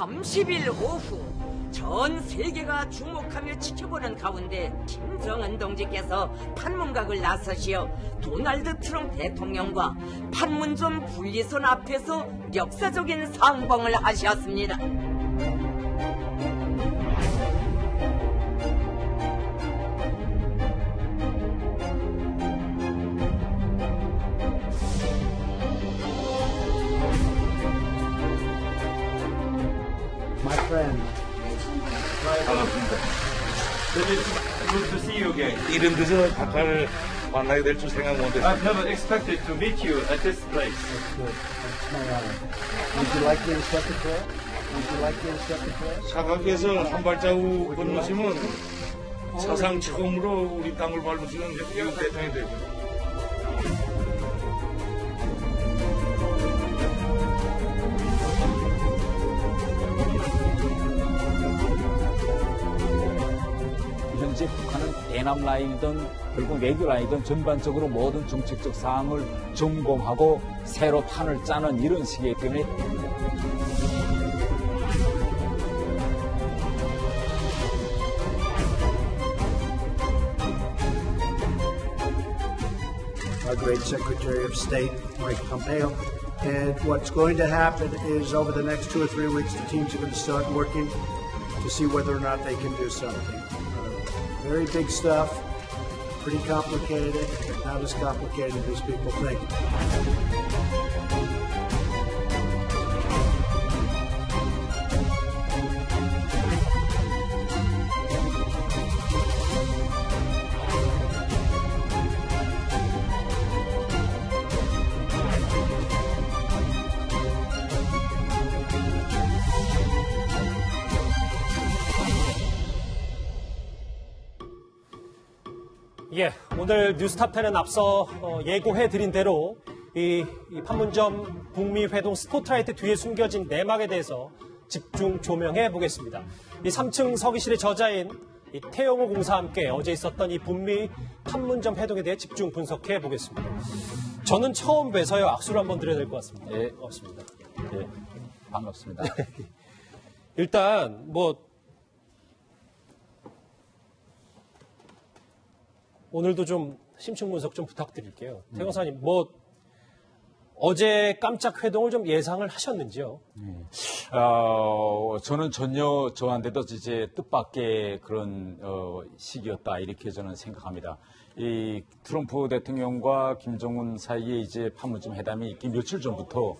30일 오후 전 세계가 주목하며 지켜보는 가운데 김정은 동지께서 판문각을 나서시어 도널드 트럼프 대통령과 판문점 분리선 앞에서 역사적인 상봉을 하셨습니다. My friend. 반갑습니다. Good to see you again. 이름 드서 박하를 만나게 될 줄 생각 못했어요. I've never expected to meet you at this place. That's good. That's my honor. Would you like me to step the prayer? Would you like me to step the prayer? 사각에서 한 발자국 건너시면 사상 처음으로 우리 땅을 밟으시는 미국 대통령이 되고. 현재 북한은 대남 라인이든 결국 외교 라인이든 전반적으로 모든 정책적 사항을 점검하고 새로 판을 짜는 이런 시기이기 때문에 Our great Secretary of State, Mike Pompeo. And what's going to happen is over the next 2 or 3 weeks, the teams are going to start working to see whether or not they can do something. Very big stuff, pretty complicated, but not as complicated as people think. 예, 오늘 뉴스탑10은 앞서 예고해드린 대로 이 판문점 북미 회동 스포트라이트 뒤에 숨겨진 내막에 대해서 집중 조명해 보겠습니다. 이 3층 서기실의 저자인 이 태영호 공사와 함께 어제 있었던 이 북미 판문점 회동에 대해 집중 분석해 보겠습니다. 저는 처음 뵈서요 악수를 한번 드려야 될 것 같습니다. 예. 고맙습니다. 예, 반갑습니다. 일단 오늘도 좀 심층 분석 좀 부탁드릴게요. 태 강사님, 어제 깜짝 회동을 좀 예상을 하셨는지요? 저는 전혀 저한테도 이제 뜻밖의 그런 시기였다 이렇게 저는 생각합니다. 이 트럼프 대통령과 김정은 사이에 이제 판문점 회담이 있기 며칠 전부터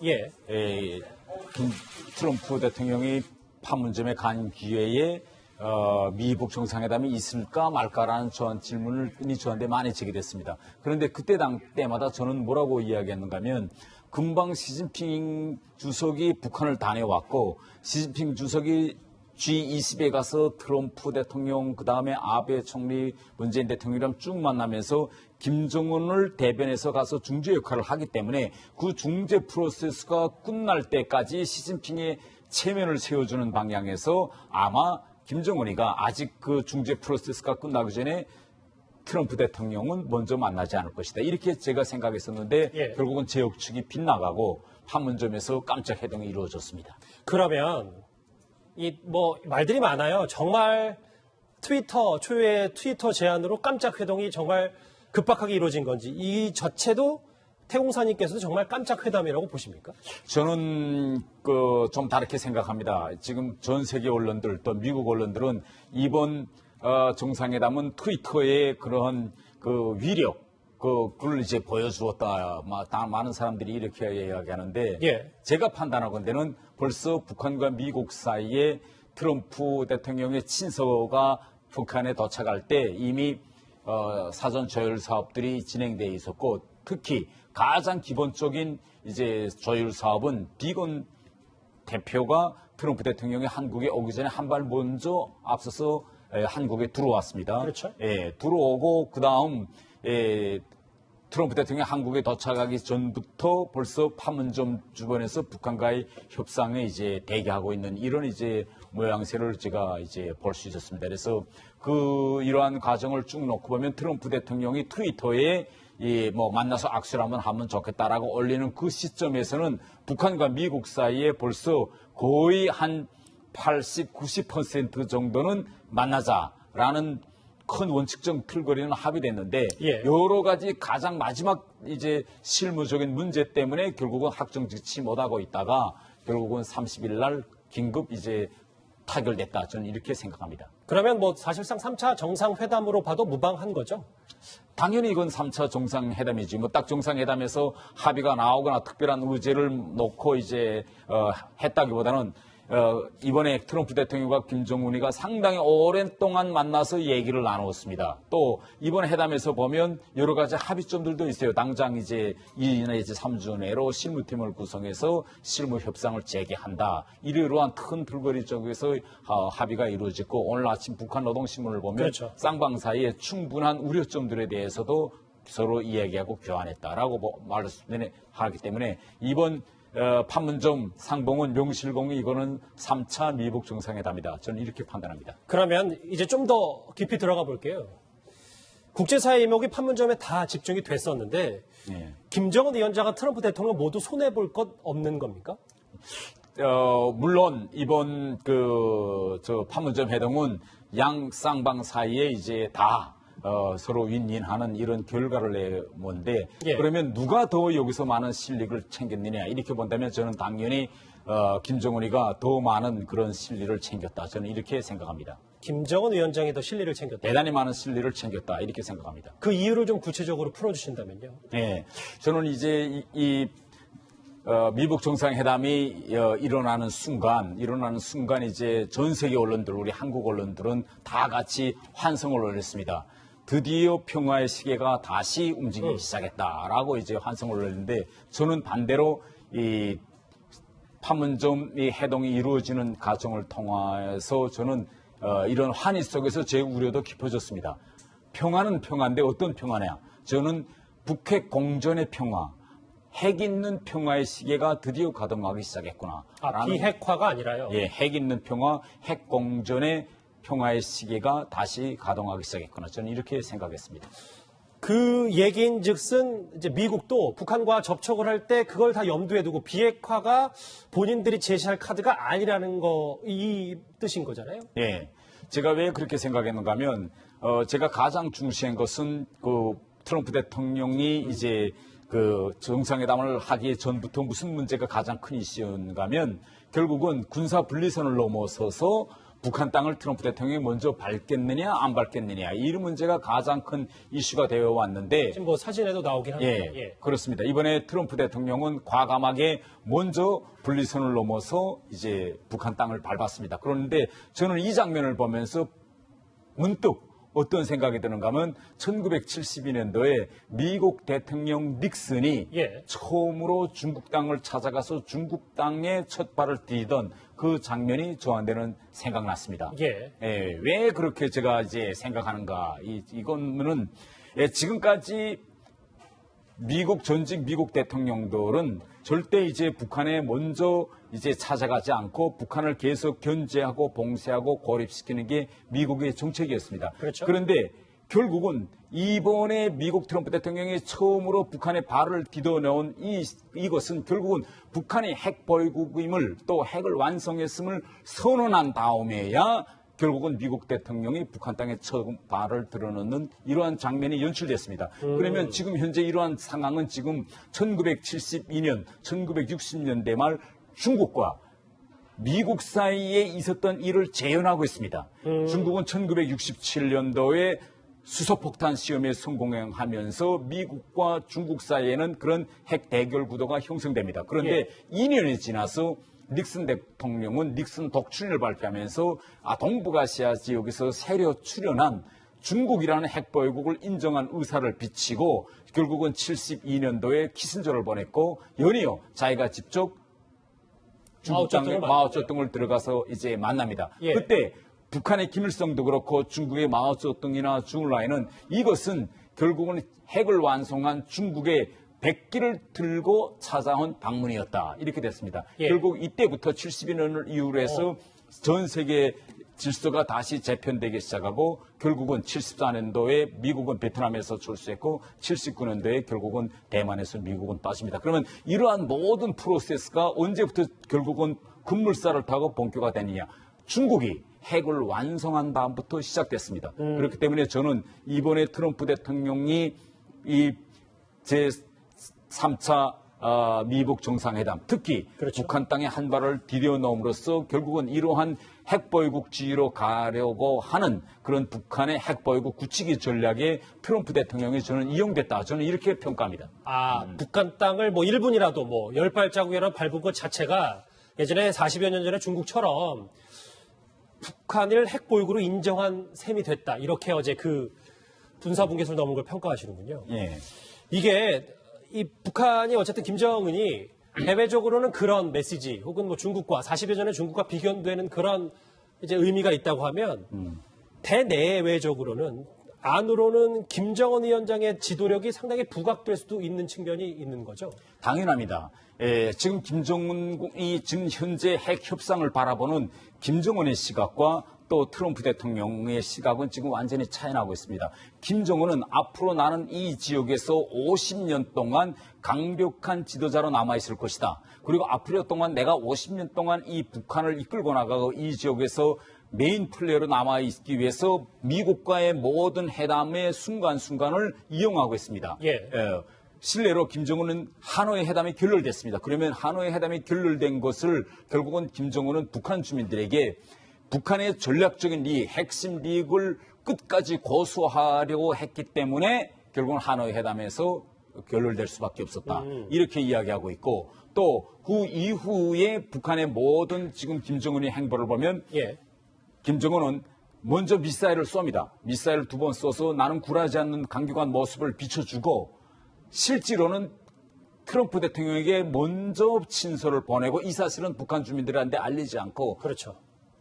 트럼프 대통령이 판문점에 간 기회에 미북 정상회담이 있을까 말까라는 질문이 저한테 많이 제기됐습니다. 그런데 때마다 저는 뭐라고 이야기했는가 하면 금방 시진핑 주석이 북한을 다녀왔고 시진핑 주석이 G20에 가서 트럼프 대통령 그다음에 아베 총리 문재인 대통령이랑 쭉 만나면서 김정은을 대변해서 가서 중재 역할을 하기 때문에 그 중재 프로세스가 끝날 때까지 시진핑의 체면을 세워주는 방향에서 아마 김정은이가 아직 그 중재 프로세스가 끝나기 전에 트럼프 대통령은 먼저 만나지 않을 것이다. 이렇게 제가 생각했었는데 결국은 제 역측이 빗나가고 판문점에서 깜짝 회동이 이루어졌습니다. 그러면 말들이 많아요. 정말 초유의 트위터 제안으로 깜짝 회동이 정말 급박하게 이루어진 건지 이 자체도 태공사님께서도 정말 깜짝 회담이라고 보십니까? 저는 좀 다르게 생각합니다. 지금 전 세계 언론들 또 미국 언론들은 이번 정상회담은 트위터의 그런 위력 그걸 이제 보여주었다. 많은 사람들이 이렇게 이야기하는데 제가 판단하건대는 벌써 북한과 미국 사이에 트럼프 대통령의 친서가 북한에 도착할 때 이미 사전 조율 사업들이 진행돼 있었고 특히 가장 기본적인 이제 조율 사업은 비건 대표가 트럼프 대통령이 한국에 오기 전에 한 발 먼저 앞서서 한국에 들어왔습니다. 그렇죠. 들어오고 그다음 트럼프 대통령이 한국에 도착하기 전부터 벌써 판문점 주변에서 북한과의 협상에 이제 대기하고 있는 이런 이제 모양새를 제가 이제 볼 수 있었습니다. 그래서 이러한 과정을 쭉 놓고 보면 트럼프 대통령이 트위터에 만나서 악수를 한번 하면 좋겠다라고 올리는 그 시점에서는 북한과 미국 사이에 벌써 거의 한 80, 90% 정도는 만나자라는 큰 원칙적 틀거리는 합의됐는데 예. 여러 가지 가장 마지막 이제 실무적인 문제 때문에 결국은 확정 짓지 못하고 있다가 결국은 30일 날 긴급 이제 타결됐다. 저는 이렇게 생각합니다. 그러면 뭐 사실상 3차 정상회담으로 봐도 무방한 거죠? 당연히 이건 3차 정상회담이지. 뭐 딱 정상회담에서 합의가 나오거나 특별한 의제를 놓고 이제 했다기보다는 이번에 트럼프 대통령과 김정은이가 상당히 오랜 동안 만나서 얘기를 나누었습니다. 또 이번 회담에서 보면 여러 가지 합의점들도 있어요. 당장 이제 2주 내지 3주 내로 실무팀을 구성해서 실무 협상을 재개한다. 이러한 큰 불거리 쪽에서 합의가 이루어졌고 오늘 아침 북한 노동신문을 보면 그렇죠. 쌍방 사이에 충분한 우려점들에 대해서도 서로 이야기하고 교환했다라고 말하기 때문에 이번 판문점 상봉은 명실공히 이거는 3차 미북 정상회담이다. 저는 이렇게 판단합니다. 그러면 이제 좀 더 깊이 들어가 볼게요. 국제사회 이목이 판문점에 다 집중이 됐었는데 예. 김정은 위원장과 트럼프 대통령 모두 손해볼 것 없는 겁니까? 물론 이번 저 판문점 회동은 양 쌍방 사이에 이제 다 서로 윈윈하는 이런 결과를 내건데 예. 그러면 누가 더 여기서 많은 실력을 챙겼느냐 이렇게 본다면 저는 당연히 김정은이가 더 많은 그런 실리를 챙겼다. 저는 이렇게 생각합니다. 김정은 위원장이 더 실리를 챙겼다. 대단히 많은 실리를 챙겼다. 이렇게 생각합니다. 그 이유를 좀 구체적으로 풀어주신다면요. 네, 저는 이제 미북 정상회담이 일어나는 순간 이제 전 세계 언론들, 우리 한국 언론들은 다 같이 환성을 올렸습니다. 드디어 평화의 시계가 다시 움직이기 시작했다라고 이제 환성을 올렸는데 저는 반대로 이 판문점 이 해동이 이루어지는 과정을 통해서 저는 이런 환희 속에서 제 우려도 깊어졌습니다. 평화는 평화인데 어떤 평화냐? 저는 북핵 공전의 평화, 핵 있는 평화의 시계가 드디어 가동하기 시작했구나. 비핵화가 아니라요. 예, 핵 있는 평화, 핵 공전의 평화의 시계가 다시 가동하기 시작했구나. 저는 이렇게 생각했습니다. 그 얘기인 즉슨 이제 미국도 북한과 접촉을 할 때 그걸 다 염두에 두고 비핵화가 본인들이 제시할 카드가 아니라는 거, 이 뜻인 거잖아요. 예. 제가 왜 그렇게 생각했는가 하면, 제가 가장 중시한 것은 그 트럼프 대통령이 이제 그 정상회담을 하기 전부터 무슨 문제가 가장 큰 이슈인가 하면 결국은 군사 분리선을 넘어서서 북한 땅을 트럼프 대통령이 먼저 밟겠느냐 안 밟겠느냐 이 문제가 가장 큰 이슈가 되어 왔는데 지금 뭐 사진에도 나오긴 합니다. 예, 그렇습니다. 이번에 트럼프 대통령은 과감하게 먼저 분리선을 넘어서 이제 북한 땅을 밟았습니다. 그런데 저는 이 장면을 보면서 문득 어떤 생각이 드는가 하면 1972년도에 미국 대통령 닉슨이 예. 처음으로 중국 땅을 찾아가서 중국 땅에 첫 발을 디디던 그 장면이 저한테는 생각났습니다. 예. 예, 왜 그렇게 제가 이제 생각하는가. 이거는 지금까지 전직 미국 대통령들은 절대 이제 북한에 먼저 이제 찾아가지 않고 북한을 계속 견제하고 봉쇄하고 고립시키는 게 미국의 정책이었습니다. 그렇죠. 그런데 결국은 이번에 미국 트럼프 대통령이 처음으로 북한에 발을 디뎌놓은 이것은 결국은 북한이 핵 보유국임을 또 핵을 완성했음을 선언한 다음에야 결국은 미국 대통령이 북한 땅에 처음 발을 들어놓는 이러한 장면이 연출됐습니다. 그러면 지금 현재 이러한 상황은 지금 1972년, 1960년대 말 중국과 미국 사이에 있었던 일을 재현하고 있습니다. 중국은 1967년도에 수소폭탄 시험에 성공하면서 미국과 중국 사이에는 그런 핵 대결 구도가 형성됩니다. 그런데 2년이 지나서 닉슨 대통령은 닉슨 독출을 발표하면서 동북아시아 지역에서 새로 출현한 중국이라는 핵보유국을 인정한 의사를 비치고 결국은 72년도에 키신저를 보냈고 연이어 자기가 직접 중국 땅에 마오쩌둥을 들어가서 이제 만납니다. 예. 그때 북한의 김일성도 그렇고 중국의 마오쩌둥이나 주얼라이는 이것은 결국은 핵을 완성한 중국의 백기를 들고 찾아온 방문이었다. 이렇게 됐습니다. 예. 결국 이때부터 72년을 이후로 해서 전 세계 질서가 다시 재편되기 시작하고 결국은 74년도에 미국은 베트남에서 출수했고 79년도에 결국은 대만에서 미국은 빠집니다. 그러면 이러한 모든 프로세스가 언제부터 결국은 급물살을 타고 본격화 되느냐. 중국이 핵을 완성한 다음부터 시작됐습니다. 그렇기 때문에 저는 이번에 트럼프 대통령이 이 제3차 미북 정상회담, 특히 그렇죠. 북한 땅에 한 발을 디뎌넣음으로써 결국은 이러한 핵보유국주의로 가려고 하는 그런 북한의 핵보유국 굳히기 전략에 트럼프 대통령이 저는 이용됐다. 저는 이렇게 평가합니다. 북한 땅을 뭐 1분이라도 뭐 10발자국이라도 밟은 것 자체가 예전에 40여 년 전에 중국처럼 북한을 핵보유국으로 인정한 셈이 됐다. 이렇게 어제 그 군사분계선을 넘은 걸 평가하시는군요. 예. 이게 이 북한이 어쨌든 김정은이 대외적으로는 그런 메시지 혹은 뭐 중국과 40여 년에 중국과 비견되는 그런 이제 의미가 있다고 하면 대내외적으로는 안으로는 김정은 위원장의 지도력이 상당히 부각될 수도 있는 측면이 있는 거죠. 당연합니다. 지금 김정은이 지금 현재 핵 협상을 바라보는 김정은의 시각과 또 트럼프 대통령의 시각은 지금 완전히 차이 나고 있습니다. 김정은은 앞으로 나는 이 지역에서 50년 동안 강력한 지도자로 남아있을 것이다. 그리고 앞으로 동안 내가 50년 동안 이 북한을 이끌고 나가고 이 지역에서 메인 플레이어로 남아있기 위해서 미국과의 모든 회담의 순간순간을 이용하고 있습니다. 실례로 김정은은 하노이 회담이 결렬됐습니다. 그러면 하노이 회담이 결렬된 것을 결국은 김정은은 북한 주민들에게 북한의 전략적인 이 핵심 리익을 끝까지 고수하려고 했기 때문에 결국은 하노이 회담에서 결렬될 수밖에 없었다. 이렇게 이야기하고 있고 또 그 이후에 북한의 모든 지금 김정은의 행보를 보면 김정은은 먼저 미사일을 쏩니다. 미사일을 2번 쏘서 나는 굴하지 않는 강경한 모습을 비춰주고 실제로는 트럼프 대통령에게 먼저 친서를 보내고 이 사실은 북한 주민들한테 알리지 않고 그렇죠.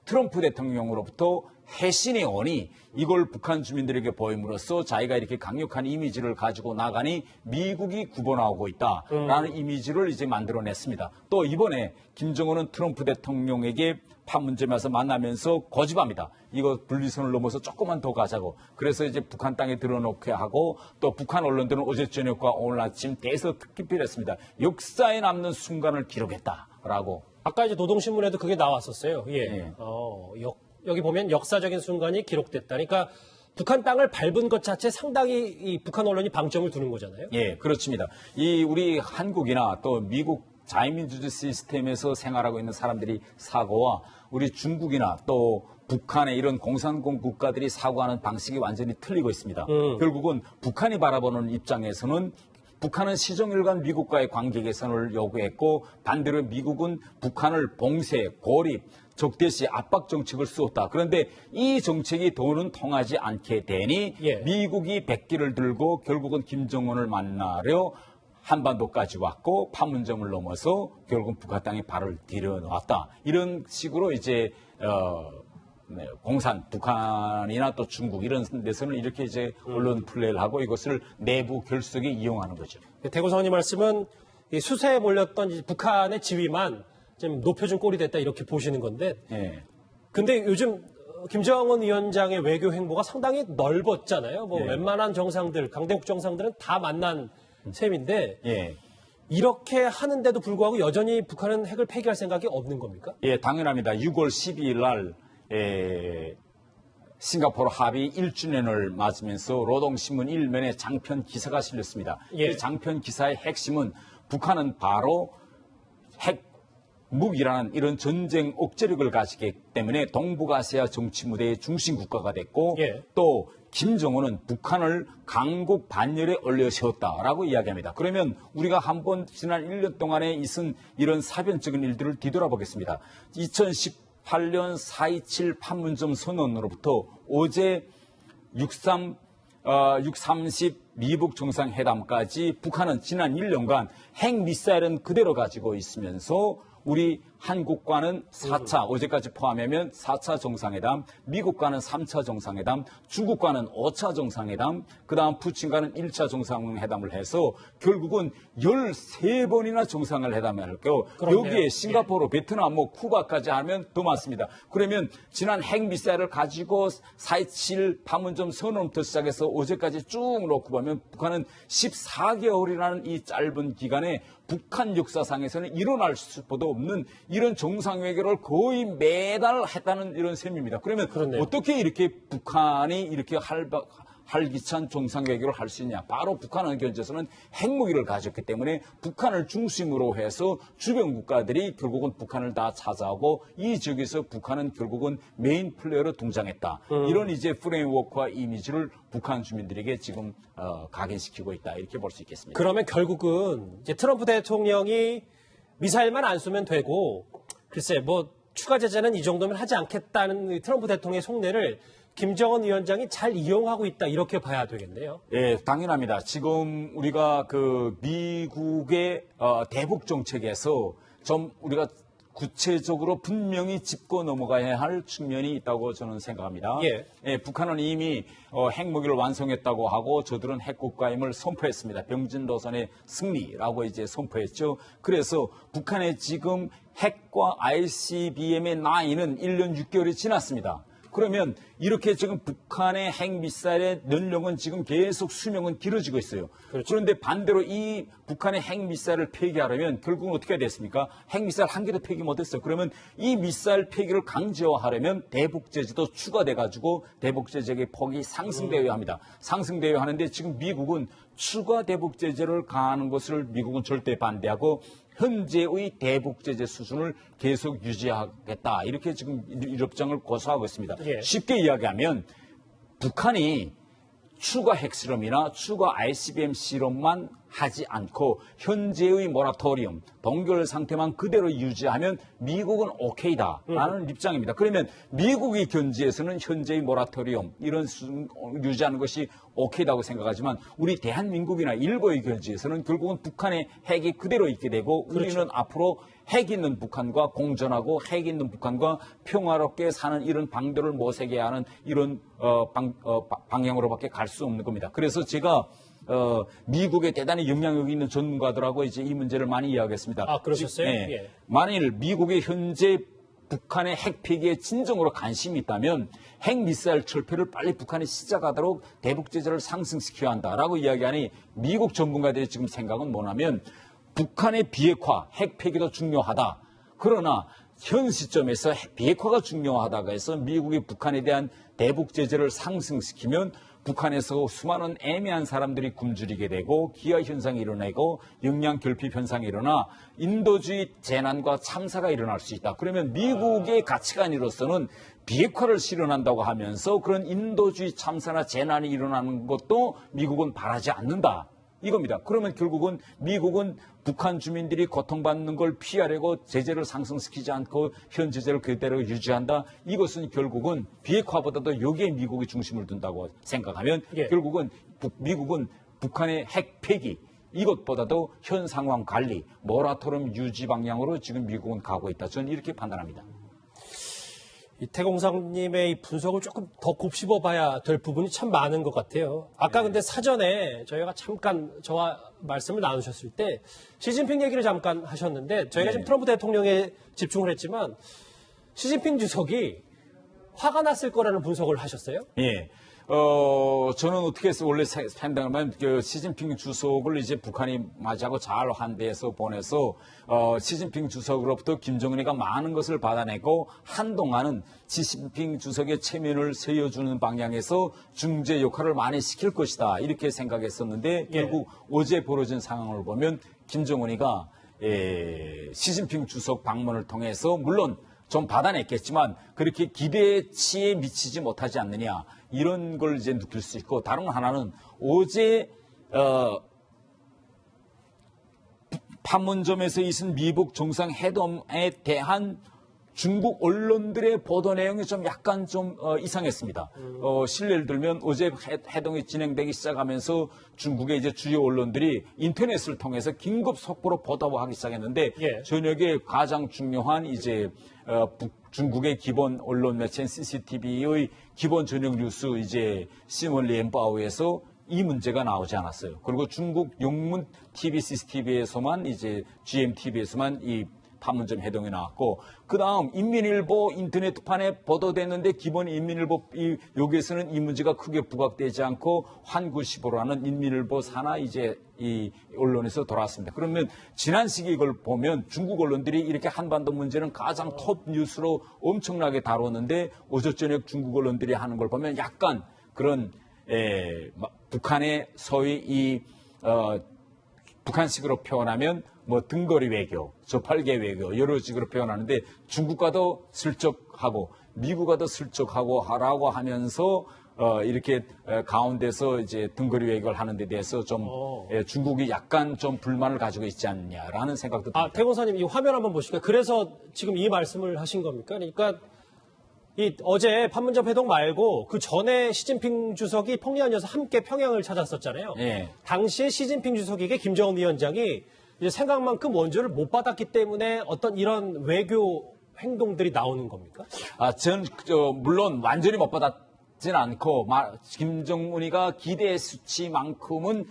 트럼프 대통령으로부터 해신이 오니 이걸 북한 주민들에게 보임으로써 자기가 이렇게 강력한 이미지를 가지고 나가니 미국이 구본하고 있다라는 이미지를 이제 만들어냈습니다. 또 이번에 김정은은 트럼프 대통령에게 판문점에서 만나면서 고집합니다. 이거 분리선을 넘어서 조금만 더 가자고. 그래서 이제 북한 땅에 들어놓게 하고 또 북한 언론들은 어제 저녁과 오늘 아침 대서특집을 했습니다. 역사에 남는 순간을 기록했다라고. 아까 이제 노동신문에도 그게 나왔었어요. 여기 보면 역사적인 순간이 기록됐다. 그러니까 북한 땅을 밟은 것 자체 상당히 이 북한 언론이 방점을 두는 거잖아요. 예, 그렇습니다. 이 우리 한국이나 또 미국 자유민주주의 시스템에서 생활하고 있는 사람들이 사고와 우리 중국이나 또 북한의 이런 공산공 국가들이 사고하는 방식이 완전히 틀리고 있습니다. 결국은 북한이 바라보는 입장에서는 북한은 시종일관 미국과의 관계 개선을 요구했고 반대로 미국은 북한을 봉쇄, 고립, 적대시 압박 정책을 쓰었다. 그런데 이 정책이 더는 통하지 않게 되니 미국이 백기를 들고 결국은 김정은을 만나려 한반도까지 왔고 판문점을 넘어서 결국은 북한 땅에 발을 들여놓았다. 이런 식으로 이제 북한이나 또 중국 이런 데서는 이렇게 이제 언론 플레이를 하고 이것을 내부 결속에 이용하는 거죠. 대구성님 말씀은 이 수세에 몰렸던 이제 북한의 지위만 좀 높여준 꼴이 됐다 이렇게 보시는 건데. 근데 요즘 김정은 위원장의 외교 행보가 상당히 넓었잖아요. 뭐 웬만한 정상들, 강대국 정상들은 다 만난 셈인데. 이렇게 하는데도 불구하고 여전히 북한은 핵을 폐기할 생각이 없는 겁니까? 예, 당연합니다. 6월 12일 날 싱가포르 합의 1주년을 맞으면서 노동신문 1면에 장편 기사가 실렸습니다. 이 장편 기사의 핵심은 북한은 바로 핵무기라는 이런 전쟁 억제력을 가지기 때문에 동북아시아 정치 무대의 중심 국가가 됐고 또 김정은은 북한을 강국 반열에 올려세웠다라고 이야기합니다. 그러면 우리가 한번 지난 1년 동안에 있은 이런 사변적인 일들을 뒤돌아보겠습니다. 2018년 4.27 판문점 선언으로부터 어제 6.30 미북 정상회담까지 북한은 지난 1년간 핵미사일은 그대로 가지고 있으면서 우리 한국과는 4차, 어제까지 포함하면 4차 정상회담, 미국과는 3차 정상회담, 중국과는 5차 정상회담, 그 다음 푸틴과는 1차 정상회담을 해서 결국은 13번이나 정상회담을 할게요. 여기에 싱가포르, 베트남, 쿠바까지 하면 더 많습니다. 그러면 지난 핵미사일을 가지고 4.27 판문점 선언부터 시작해서 어제까지 쭉 놓고 보면 북한은 14개월이라는 이 짧은 기간에 북한 역사상에서는 일어날 수도 없는 이런 정상회견을 거의 매달 했다는 이런 셈입니다. 그러면 그렇네요. 어떻게 이렇게 북한이 이렇게 활기찬 정상회견을 할 수 있냐. 바로 북한은 현재서는 핵무기를 가졌기 때문에 북한을 중심으로 해서 주변 국가들이 결국은 북한을 다 찾아오고 이 지역에서 북한은 결국은 메인 플레이어로 등장했다. 이런 이제 프레임워크와 이미지를 북한 주민들에게 지금 각인시키고 있다. 이렇게 볼 수 있겠습니다. 그러면 결국은 이제 트럼프 대통령이 미사일만 안 쏘면 되고 글쎄 뭐 추가 제재는 이 정도면 하지 않겠다는 트럼프 대통령의 속내를 김정은 위원장이 잘 이용하고 있다 이렇게 봐야 되겠네요. 예, 당연합니다. 지금 우리가 그 미국의 대북 정책에서 좀 우리가 구체적으로 분명히 짚고 넘어가야 할 측면이 있다고 저는 생각합니다. 예. 북한은 이미 핵무기를 완성했다고 하고 저들은 핵국가임을 선포했습니다. 병진도선의 승리라고 이제 선포했죠. 그래서 북한의 지금 핵과 ICBM의 나이는 1년 6개월이 지났습니다. 그러면 이렇게 지금 북한의 핵미사일의 연령은 지금 계속 수명은 길어지고 있어요. 그렇죠. 그런데 반대로 이 북한의 핵미사일을 폐기하려면 결국은 어떻게 됐습니까? 핵미사일 한 개도 폐기 못했어요. 그러면 이 미사일 폐기를 강제화하려면 대북제재도 추가돼가지고 대북제재의 폭이 상승되어야 합니다. 상승되어야 하는데 지금 미국은 추가 대북제재를 가하는 것을 미국은 절대 반대하고 현재의 대북제재 수준을 계속 유지하겠다. 이렇게 지금 입장을 고수하고 있습니다. 예. 쉽게 이야기하면 북한이 추가 핵실험이나 추가 ICBM 실험만 하지 않고 현재의 모라토리엄, 동결 상태만 그대로 유지하면 미국은 오케이다라는 입장입니다. 그러면 미국의 견지에서는 현재의 모라토리엄 이런 수준 유지하는 것이 오케이다고 생각하지만 우리 대한민국이나 일본의 견지에서는 결국은 북한의 핵이 그대로 있게 되고 우리는 앞으로 핵 있는 북한과 공존하고 핵 있는 북한과 평화롭게 사는 이런 방도를 모색해야 하는 이런 방향으로밖에 갈 수 없는 겁니다. 그래서 제가 미국에 대단히 영향력 있는 전문가들하고 이제 이 문제를 많이 이야기했습니다. 아, 그러셨어요? 예. 만일 미국의 현재 북한의 핵 폐기에 진정으로 관심이 있다면 핵 미사일 철폐를 빨리 북한이 시작하도록 대북 제재를 상승시켜야 한다라고 이야기하니 미국 전문가들의 지금 생각은 뭐냐면 북한의 비핵화, 핵 폐기도 중요하다. 그러나 현 시점에서 비핵화가 중요하다고 해서 미국이 북한에 대한 대북 제재를 상승시키면 북한에서 수많은 애매한 사람들이 굶주리게 되고 기아 현상이 일어나고 영양 결핍 현상이 일어나 인도주의 재난과 참사가 일어날 수 있다. 그러면 미국의 가치관으로서는 비핵화를 실현한다고 하면서 그런 인도주의 참사나 재난이 일어나는 것도 미국은 바라지 않는다. 이겁니다. 그러면 결국은 미국은 북한 주민들이 고통받는 걸 피하려고 제재를 상승시키지 않고 현 제재를 그대로 유지한다. 이것은 결국은 비핵화보다도 여기에 미국이 중심을 둔다고 생각하면 예. 결국은 미국은 북한의 핵 폐기 이것보다도 현 상황 관리, 모라토리엄 유지 방향으로 지금 미국은 가고 있다. 저는 이렇게 판단합니다. 이태공상님의 이 분석을 조금 더 곱씹어 봐야 될 부분이 참 많은 것 같아요. 아까 근데 사전에 저희가 잠깐 저와 말씀을 나누셨을 때 시진핑 얘기를 잠깐 하셨는데 저희가 지금 트럼프 대통령에 집중을 했지만 시진핑 주석이 화가 났을 거라는 분석을 하셨어요? 예. 저는 어떻게 해서 원래 판단하면 시진핑 주석을 이제 북한이 맞이하고 잘 환대해서 보내서 시진핑 주석으로부터 김정은이가 많은 것을 받아내고 한동안은 시진핑 주석의 체면을 세워주는 방향에서 중재 역할을 많이 시킬 것이다. 이렇게 생각했었는데 결국 어제 벌어진 상황을 보면 김정은이가 시진핑 주석 방문을 통해서 물론 좀 받아냈겠지만 그렇게 기대치에 미치지 못하지 않느냐 이런 걸 이제 느낄 수 있고 다른 하나는 어제 판문점에서 있은 미북 정상회담에 대한 중국 언론들의 보도 내용이 좀 약간 좀 이상했습니다. 실례를 들면 어제 회동이 진행되기 시작하면서 중국의 이제 주요 언론들이 인터넷을 통해서 긴급 속보로 보도하기 시작했는데 예. 저녁에 가장 중요한 이제 중국의 기본 언론 매체인 CCTV의 기본 저녁 뉴스 이제 시몬리엔바오에서 이 문제가 나오지 않았어요. 그리고 중국 영문 TV, CCTV에서만 이제 GMTV에서만 이 판문점 회동이 나왔고 그 다음 인민일보 인터넷판에 보도됐는데 기본 인민일보 여기에서는 이 문제가 크게 부각되지 않고 환구시보라는 인민일보 산하 이제 이 언론에서 돌아왔습니다. 그러면 지난 시기 이걸 보면 중국 언론들이 이렇게 한반도 문제는 가장 톱 뉴스로 엄청나게 다뤘는데 어제 저녁 중국 언론들이 하는 걸 보면 약간 그런 북한의 소위 북한식으로 표현하면 뭐 등거리 외교, 저팔계 외교 여러 식으로 표현하는데 중국과도 슬쩍하고 미국과도 슬쩍하고 하라고 하면서 이렇게 가운데서 이제 등거리 외교를 하는 데 대해서 좀 중국이 약간 좀 불만을 가지고 있지 않냐라는 생각도 듭니다. 태권사님 이 화면 한번 보실까요? 그래서 지금 이 말씀을 하신 겁니까? 그러니까 어제 판문점 회동 말고 그 전에 시진핑 주석이 평양에서 함께 평양을 찾았었잖아요. 예. 당시에 시진핑 주석에게 김정은 위원장이 이제 생각만큼 원조를 못 받았기 때문에 어떤 이런 외교 행동들이 나오는 겁니까? 물론 완전히 못 받았진 않고 김정은이가 기대의 수치만큼은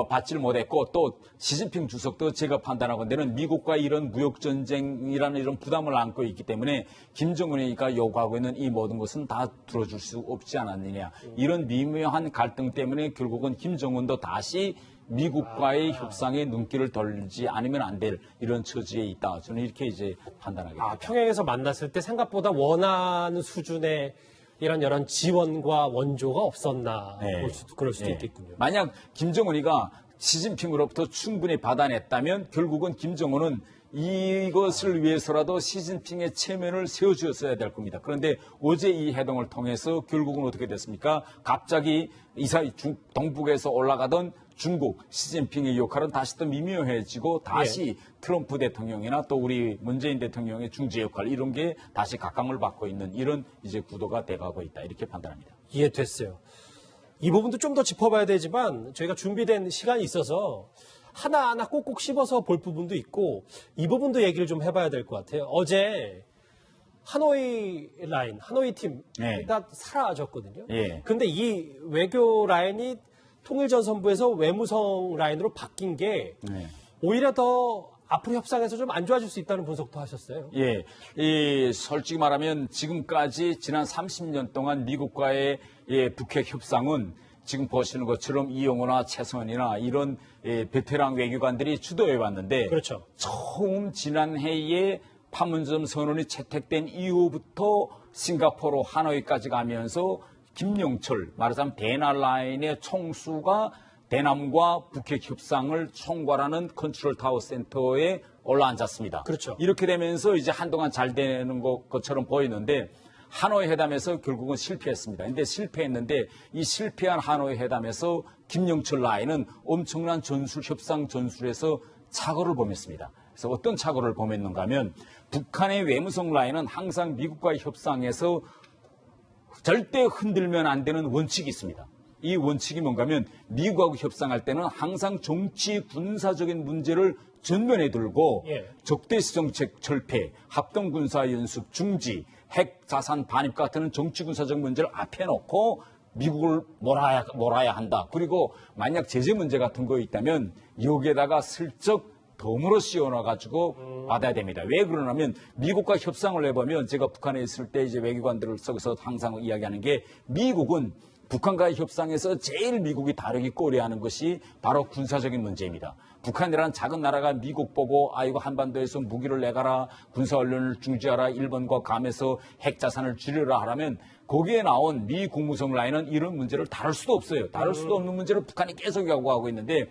받지를 못했고 또 시진핑 주석도 제가 판단하건대는 미국과 이런 무역전쟁이라는 이런 부담을 안고 있기 때문에 김정은이가 요구하고 있는 이 모든 것은 다 들어줄 수 없지 않았느냐. 이런 미묘한 갈등 때문에 결국은 김정은도 다시 미국과의 협상에 눈길을 돌리지 않으면 안 될 이런 처지에 있다. 저는 이렇게 이제 판단하게 됩니다. 평양에서 만났을 때 생각보다 원하는 수준의 이런 지원과 원조가 없었나 그럴 수도 있겠군요. 만약 김정은이가 시진핑으로부터 충분히 받아냈다면 결국은 김정은은 이것을 위해서라도 시진핑의 체면을 세워주었어야 될 겁니다. 그런데 어제 이 회동을 통해서 결국은 어떻게 됐습니까? 갑자기 동북에서 올라가던 중국 시진핑의 역할은 다시 또 미묘해지고 다시 트럼프 대통령이나 또 우리 문재인 대통령의 중재 역할 이런 게 다시 각광을 받고 있는 이런 이제 구도가 돼가고 있다 이렇게 판단합니다. 이해됐어요. 이 부분도 좀 더 짚어봐야 되지만 저희가 준비된 시간이 있어서 하나하나 꼭꼭 씹어서 볼 부분도 있고 이 부분도 얘기를 좀 해봐야 될 것 같아요. 어제 하노이 팀 다 사라졌거든요. 근데 이 외교 라인이 통일전선부에서 외무성 라인으로 바뀐 게 오히려 더 앞으로 협상에서 좀 안 좋아질 수 있다는 분석도 하셨어요. 솔직히 말하면 지금까지 지난 30년 동안 미국과의 북핵 협상은 지금 보시는 것처럼 이용호나 최선이나 이런 베테랑 외교관들이 주도해 왔는데 그렇죠. 처음 지난해에 판문점 선언이 채택된 이후부터 싱가포르 하노이까지 가면서 김영철 말하자면 대나라인의 총수가 대남과 북핵 협상을 총괄하는 컨트롤 타워 센터에 올라앉았습니다. 그렇죠. 이렇게 되면서 이제 한동안 잘 되는 것처럼 보이는데 하노이 회담에서 결국은 실패했습니다. 근데 실패했는데 이 실패한 하노이 회담에서 김영철 라인은 엄청난 협상 전술에서 착오를 범했습니다. 그래서 어떤 착오를 범했는가 하면 북한의 외무성 라인은 항상 미국과의 협상에서 절대 흔들면 안 되는 원칙이 있습니다. 이 원칙이 뭔가 하면 미국하고 협상할 때는 항상 정치 군사적인 문제를 전면에 들고 적대시 정책 철폐, 합동군사연습 중지, 핵 자산 반입 같은 정치 군사적 문제를 앞에 놓고 미국을 몰아야 한다. 그리고 만약 제재 문제 같은 거 있다면 여기에다가 슬쩍 덤으로 씌워놔가지고 받아야 됩니다. 왜 그러냐면 미국과 협상을 해보면 제가 북한에 있을 때 이제 외교관들을 써서 항상 이야기하는 게 미국은 북한과의 협상에서 제일 미국이 다르게 꺼려하는 것이 바로 군사적인 문제입니다. 북한이라는 작은 나라가 미국 보고 아이고 한반도에서 무기를 내가라, 군사훈련을 중지하라, 일본과 감에서 핵자산을 줄여라 하라면 거기에 나온 미 국무성 라인은 이런 문제를 다룰 수도 없어요. 다룰 수도 없는 문제를 북한이 계속 요구하고 있는데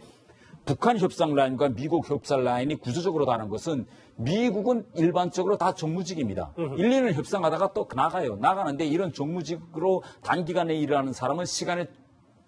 북한 협상 라인과 미국 협상 라인이 구조적으로 다른 것은 미국은 일반적으로 다 정무직입니다. 1, 2년 협상하다가 또 나가는데 이런 정무직으로 단기간에 일하는 사람은 시간의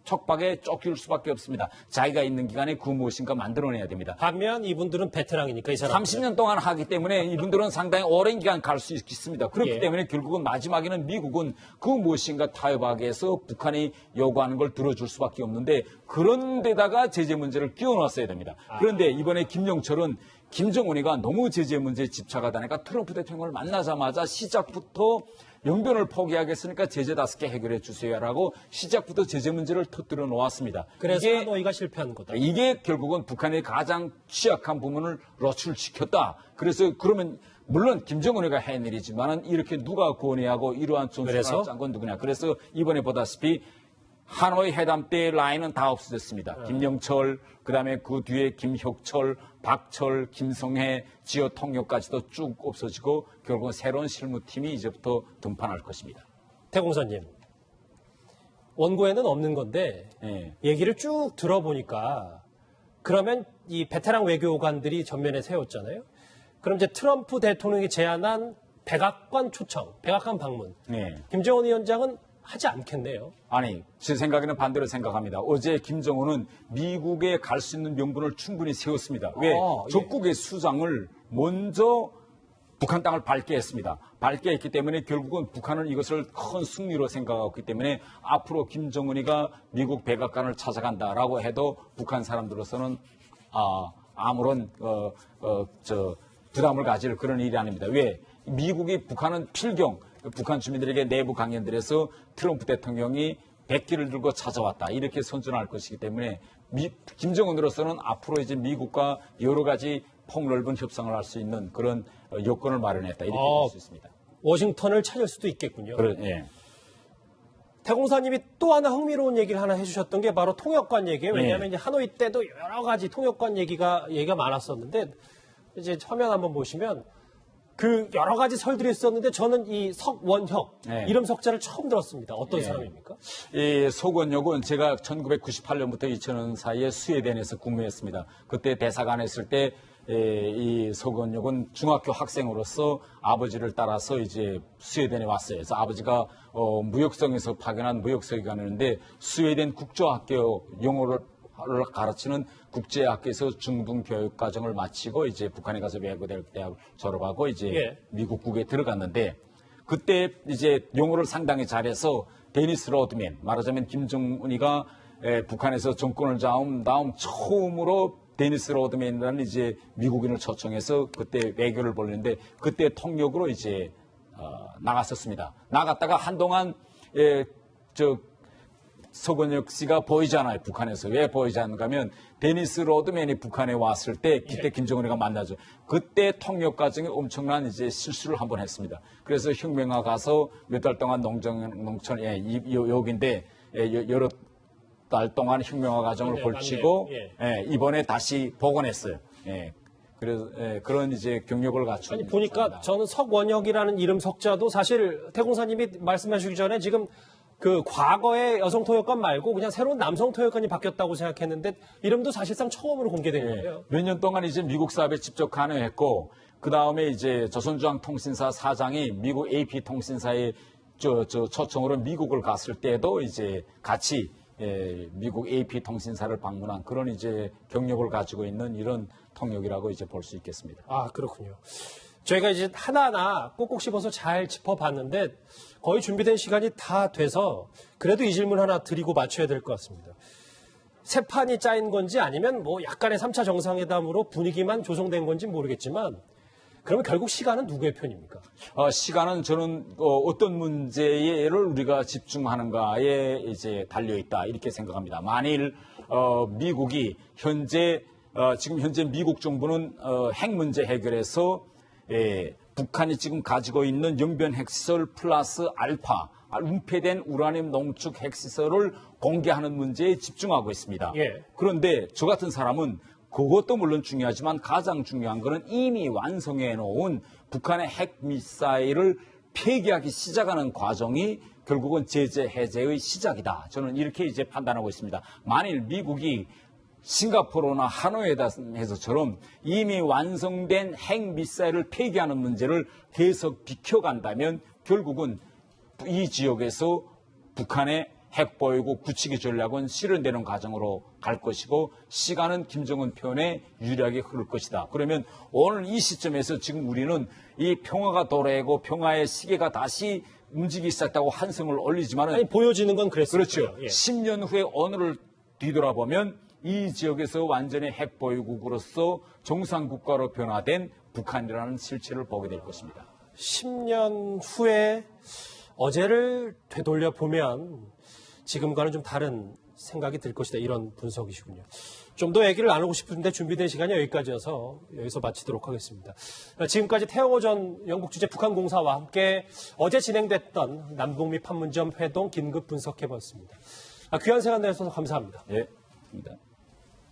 촉박에 쫓길 수밖에 없습니다. 자기가 있는 기간에 그 무엇인가 만들어내야 됩니다. 반면 이분들은 베테랑이니까 이 사람 30년 동안 하기 때문에 이분들은 상당히 오랜 기간 갈 수 있습니다. 그렇기 때문에 결국은 마지막에는 미국은 그 무엇인가 타협하기 위해서 북한이 요구하는 걸 들어줄 수밖에 없는데 그런 데다가 제재 문제를 끼워넣었어야 됩니다. 그런데 이번에 김영철은 김정은이가 너무 제재 문제에 집착하다니까 트럼프 대통령을 만나자마자 시작부터 영변을 포기하겠으니까 제재 5개 해결해 주세요라고 시작부터 제재 문제를 터뜨려 놓았습니다. 그래서 하노이가 실패한 거다. 이게 결국은 북한의 가장 취약한 부분을 노출시켰다. 그래서 그러면 물론 김정은이가 한 일이지만은 이렇게 누가 권위하고 이러한 전술을 짠 건 누구냐. 그래서 이번에 보다시피 하노이 회담 때 라인은 다 없어졌습니다. 김영철, 그다음에 그 뒤에 김혁철, 박철, 김성해, 지어 통역까지도 쭉 없어지고 결국은 새로운 실무팀이 이제부터 등판할 것입니다. 태공사님, 원고에는 없는 건데 예. 얘기를 쭉 들어보니까 그러면 이 베테랑 외교관들이 전면에 세웠잖아요. 그럼 이제 트럼프 대통령이 제안한 백악관 초청, 백악관 방문, 예. 김정은 위원장은 하지 않겠네요. 아니, 제 생각에는 반대로 생각합니다. 어제 김정은은 미국에 갈 수 있는 명분을 충분히 세웠습니다. 왜? 예. 적국의 수장을 먼저 북한 땅을 밟게 했습니다. 밟게 했기 때문에 결국은 북한은 이것을 큰 승리로 생각하고 있기 때문에 앞으로 김정은이가 미국 백악관을 찾아간다라고 해도 북한 사람들로서는 아무런 부담을 가질 그런 일이 아닙니다. 왜? 미국이 북한은 필경 북한 주민들에게 내부 강연들에서 트럼프 대통령이 백기를 들고 찾아왔다 이렇게 선전할 것이기 때문에 김정은으로서는 앞으로 이제 미국과 여러 가지 폭넓은 협상을 할 수 있는 그런 여건을 마련했다 이렇게 볼 수 있습니다. 워싱턴을 찾을 수도 있겠군요. 예. 태공사님이 또 하나 흥미로운 얘기를 하나 해주셨던 게 바로 통역관 얘기예요. 왜냐하면 이제 하노이 때도 여러 가지 통역관 얘기가 많았었는데 이제 화면 한번 보시면 그 여러 가지 설들이 있었는데 저는 이 석원혁 이름 석자를 처음 들었습니다. 어떤 사람입니까? 이 석원혁은 제가 1998년부터 2000년 사이에 스웨덴에서 근무했습니다. 그때 대사관 했을 때 이 석원혁은 중학교 학생으로서 아버지를 따라서 이제 스웨덴에 왔어요. 그래서 아버지가 무역성에서 파견한 무역서기관이었는데 스웨덴 국제학교 영어를 가르치는 국제학교에서 중등교육과정을 마치고 이제 북한에 가서 외국대학을 졸업하고 이제 미국국에 들어갔는데 그때 이제 영어를 상당히 잘해서 데니스 로드맨 말하자면 김정은이가 북한에서 정권을 잡은 다음 처음으로 데니스 로드맨이라는 이제 미국인을 초청해서 그때 외교를 벌였는데 그때 통역으로 이제 나갔었습니다. 나갔다가 한동안 석원혁 씨가 보이지 않아요, 북한에서. 왜 보이지 않는가 하면, 데니스 로드맨이 북한에 왔을 때, 그때 김정은이가 만나죠. 그때 통역 과정에 엄청난 이제 실수를 한번 했습니다. 그래서 혁명화 가서 몇 달 동안 농촌, 여기인데, 여러 달 동안 혁명화 과정을 걸치고, 이번에 다시 복원했어요. 그래서 그런 이제 경력을 갖춘. 아니, 보니까 사람이다. 저는 석원혁이라는 이름 석자도 사실 태공사님이 말씀하시기 전에 지금 그 과거의 여성 통역관 말고 그냥 새로운 남성 통역관이 바뀌었다고 생각했는데 이름도 사실상 처음으로 공개된 거예요. 몇 년 동안 이제 미국 사업에 직접 관여했고 그 다음에 이제 조선중앙통신사 사장이 미국 AP 통신사에 초청으로 미국을 갔을 때도 이제 같이 미국 AP 통신사를 방문한 그런 이제 경력을 가지고 있는 이런 통역이라고 이제 볼 수 있겠습니다. 아, 그렇군요. 저희가 이제 하나하나 꼭꼭 씹어서 잘 짚어봤는데 거의 준비된 시간이 다 돼서 그래도 이 질문 하나 드리고 맞춰야 될 것 같습니다. 새 판이 짜인 건지 아니면 뭐 약간의 3차 정상회담으로 분위기만 조성된 건지 모르겠지만 그러면 결국 시간은 누구의 편입니까? 시간은 저는 어떤 문제를 우리가 집중하는가에 이제 달려 있다 이렇게 생각합니다. 만일 미국이 지금 현재 미국 정부는 핵 문제 해결해서 북한이 지금 가지고 있는 영변 핵시설 플러스 알파, 은폐된 우라늄 농축 핵시설을 공개하는 문제에 집중하고 있습니다. 그런데 저 같은 사람은 그것도 물론 중요하지만 가장 중요한 것은 이미 완성해 놓은 북한의 핵미사일을 폐기하기 시작하는 과정이 결국은 제재 해제의 시작이다. 저는 이렇게 이제 판단하고 있습니다. 만일 미국이 싱가포르나 하노이에서처럼 이미 완성된 핵미사일을 폐기하는 문제를 계속 비켜간다면 결국은 이 지역에서 북한의 핵보유국 굳히기 전략은 실현되는 과정으로 갈 것이고 시간은 김정은 편에 유리하게 흐를 것이다. 그러면 오늘 이 시점에서 지금 우리는 이 평화가 도래하고 평화의 시계가 다시 움직이기 시작했다고 한성을 올리지만은 아니, 보여지는 건 그랬어요. 그렇죠. 10년 후에 오늘을 뒤돌아보면 이 지역에서 완전히 핵보유국으로서 정상국가로 변화된 북한이라는 실체를 보게 될 것입니다. 10년 후에 어제를 되돌려 보면 지금과는 좀 다른 생각이 들 것이다. 이런 분석이시군요. 좀 더 얘기를 나누고 싶은데 준비된 시간이 여기까지여서 여기서 마치도록 하겠습니다. 지금까지 태영호 전 영국 주재 북한공사와 함께 어제 진행됐던 남북미 판문점 회동 긴급 분석해봤습니다. 귀한 시간 내주셔서 감사합니다. 예, 입니다.